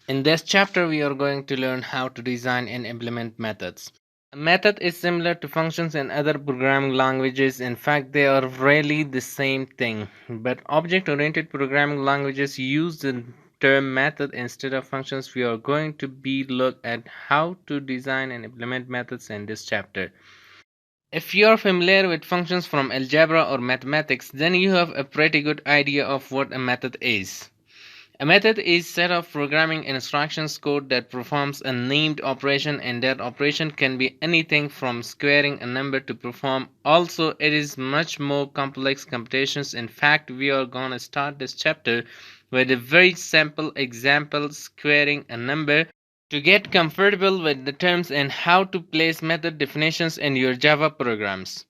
In this chapter, we are going to learn how to design and implement methods. A method is similar to functions in other programming languages. In fact, they are really the same thing. But object-oriented programming languages use the term method instead of functions. We are going to look at how to design and implement methods in this chapter. If you are familiar with functions from algebra or mathematics, then you have a pretty good idea of what a method is. A method is a set of programming instructions code that performs a named operation, and that operation can be anything from squaring a number to perform. Also, it is much more complex computations. In fact, we are gonna start this chapter with a very simple example, squaring a number, to get comfortable with the terms and how to place method definitions in your Java programs.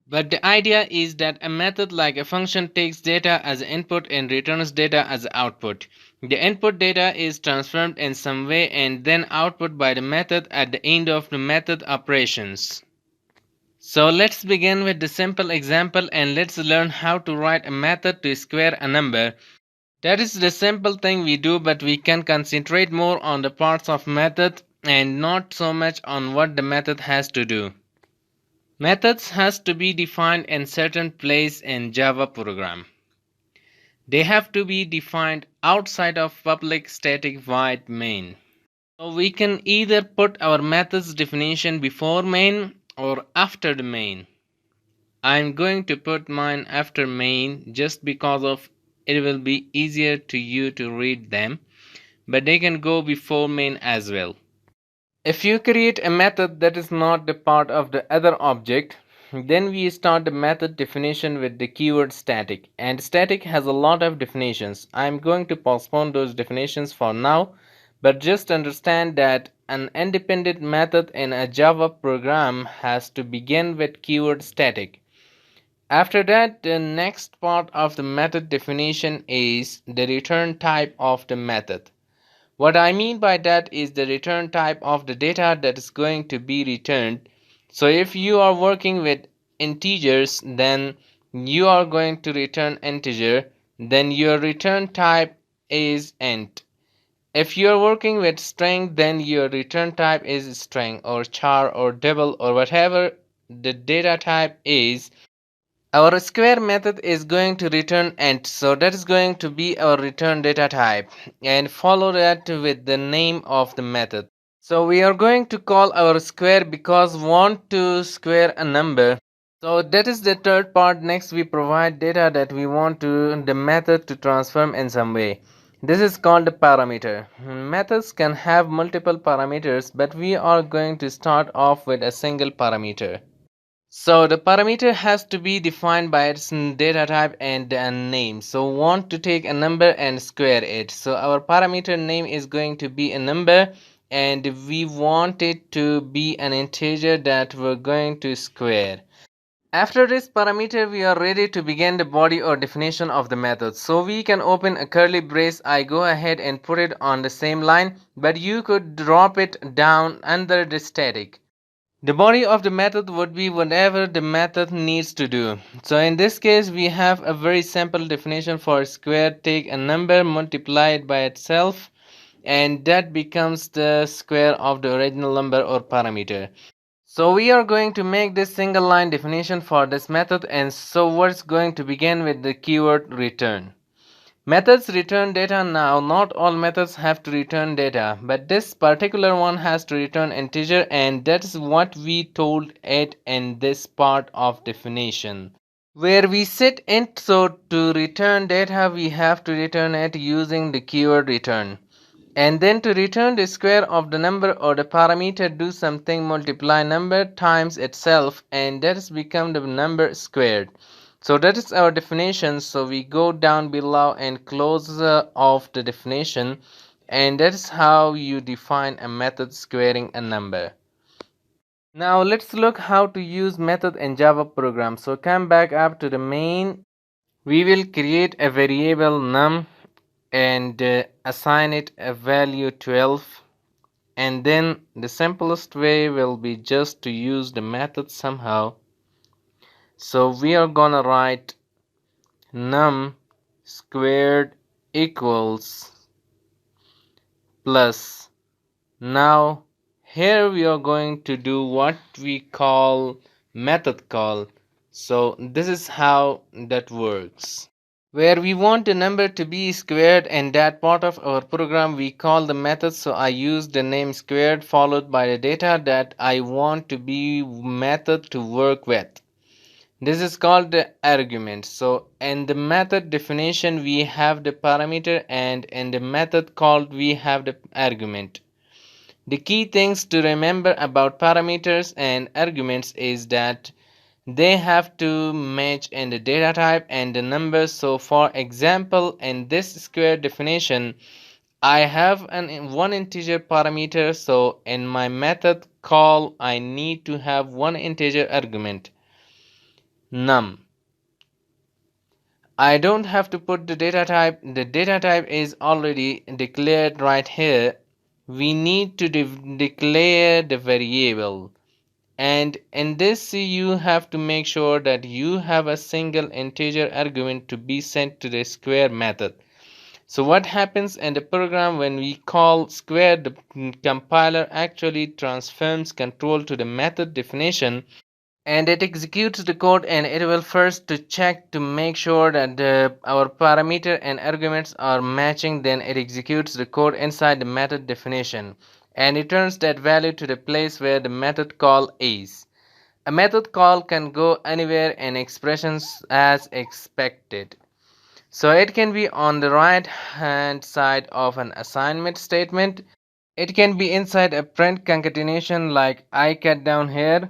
But the idea is that a method like a function takes data as input and returns data as output. The input data is transformed in some way and then output by the method at the end of the method operations. So let's begin with the simple example and let's learn how to write a method to square a number. That is the simple thing we do, but we can concentrate more on the parts of method and not so much on what the method has to do. Methods has to be defined in certain place in Java program. They have to be defined outside of public static void main. So we can either put our methods definition before main or after the main. I'm going to put mine after main just because of it will be easier to you to read them, but they can go before main as well. If you create a method that is not the part of the other object, then we start the method definition with the keyword static. And static has a lot of definitions. I'm going to postpone those definitions for now, but just understand that an independent method in a Java program has to begin with keyword static. After that, the next part of the method definition is the return type of the method. What I mean by that is the return type of the data that is going to be returned. So if you are working with integers, then you are going to return integer, then your return type is int. If you are working with string, then your return type is string or char or double or whatever the data type is. Our square method is going to return int, so that is going to be our return data type, and follow that with the name of the method. So we are going to call our square because we want to square a number. So that is the third part. Next we provide data that we want to the method to transform in some way. This is called a parameter. Methods can have multiple parameters, but we are going to start off with a single parameter. So the parameter has to be defined by its data type and a name. So want to take a number and square it. So our parameter name is going to be a number, and we want it to be an integer that we're going to square. After this parameter, we are ready to begin the body or definition of the method. So we can open a curly brace. I go ahead and put it on the same line, but you could drop it down under the static. The body of the method would be whatever the method needs to do. So in this case, we have a very simple definition for square. Take a number, multiply it by itself, and that becomes the square of the original number or parameter. So we are going to make this single line definition for this method, and so we're going to begin with the keyword return. Methods return data now. Not all methods have to return data, but this particular one has to return integer, and that's what we told it in this part of definition. Where we set int, so to return data we have to return it using the keyword return. And then to return the square of the number or the parameter, do something, multiply number times itself, and that has become the number squared. So that is our definition. So we go down below and close off the definition, and that is how you define a method squaring a number. Now let's look how to use method in Java program. So come back up to the main. We will create a variable num and assign it a value 12, and then the simplest way will be just to use the method somehow. So we are gonna write num squared equals plus. Now here we are going to do what we call method call. So this is how that works. Where we want a number to be squared and that part of our program we call the method, so I use the name squared followed by the data that I want to be method to work with. This is called the argument. So in the method definition we have the parameter, and in the method called we have the argument. The key things to remember about parameters and arguments is that they have to match in the data type and the number. So for example, in this square definition I have one integer parameter, so in my method call I need to have one integer argument, num. I don't have to put the data type. The data type is already declared right here. We need to declare the variable, and in this you have to make sure that you have a single integer argument to be sent to the square method. So what happens in the program when we call square, the compiler actually transforms control to the method definition, and it executes the code, and it will first to check to make sure that our parameter and arguments are matching. Then it executes the code inside the method definition and returns that value to the place where the method call is. A method call can go anywhere in expressions as expected. So it can be on the right hand side of an assignment statement. It can be inside a print concatenation like I cut down here.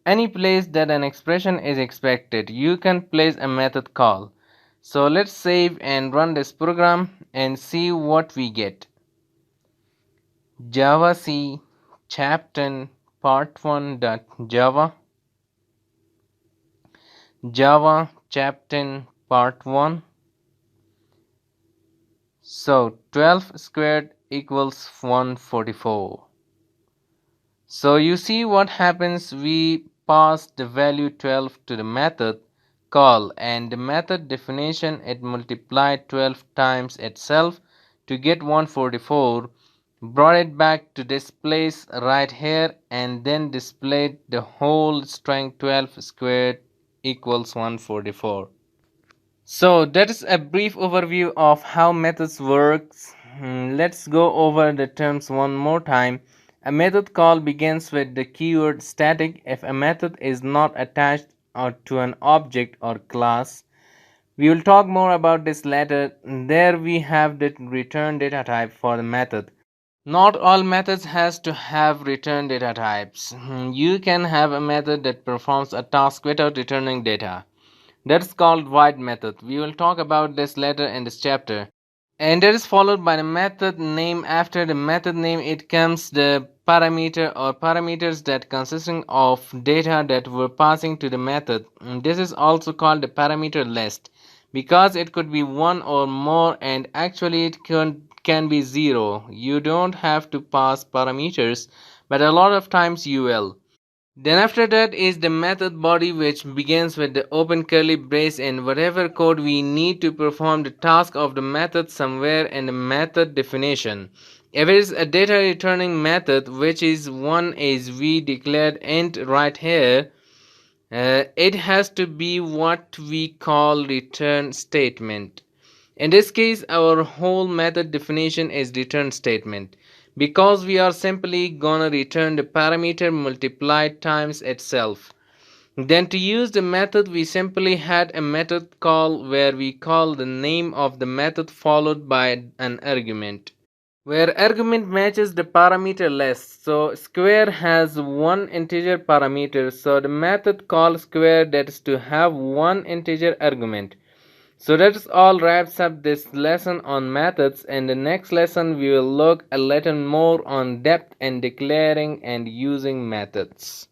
Any place that an expression is expected, you can place a method call. So let's save and run this program and see what we get. Java C chapter part1.java, Java chapter part 1. So 12 squared equals 144. So you see what happens, we pass the value 12 to the method call, and the method definition it multiplied 12 times itself to get 144, brought it back to this place right here, and then displayed the whole string 12 squared equals 144. So that is a brief overview of how methods works. Let's go over the terms one more time. A method call begins with the keyword static if a method is not attached to an object or class. We will talk more about this later. There we have the return data type for the method. Not all methods has to have return data types. You can have a method that performs a task without returning data. That's called void method. We will talk about this later in this chapter. And that is followed by the method name. After the method name it comes the parameter or parameters that consisting of data that were passing to the method. This is also called the parameter list because it could be one or more, and actually it can be zero. You don't have to pass parameters, but a lot of times you will. Then after that is the method body, which begins with the open curly brace and whatever code we need to perform the task of the method somewhere in the method definition. If it is a data returning method, which is one is we declared int right here, it has to be what we call return statement. In this case our whole method definition is return statement, because we are simply gonna return the parameter multiplied times itself. Then to use the method we simply had a method call where we call the name of the method followed by an argument, where argument matches the parameter list. So square has one integer parameter, so the method call square that is to have one integer argument. So that's all wraps up this lesson on methods. In the next lesson we will look a little more on depth in declaring and using methods.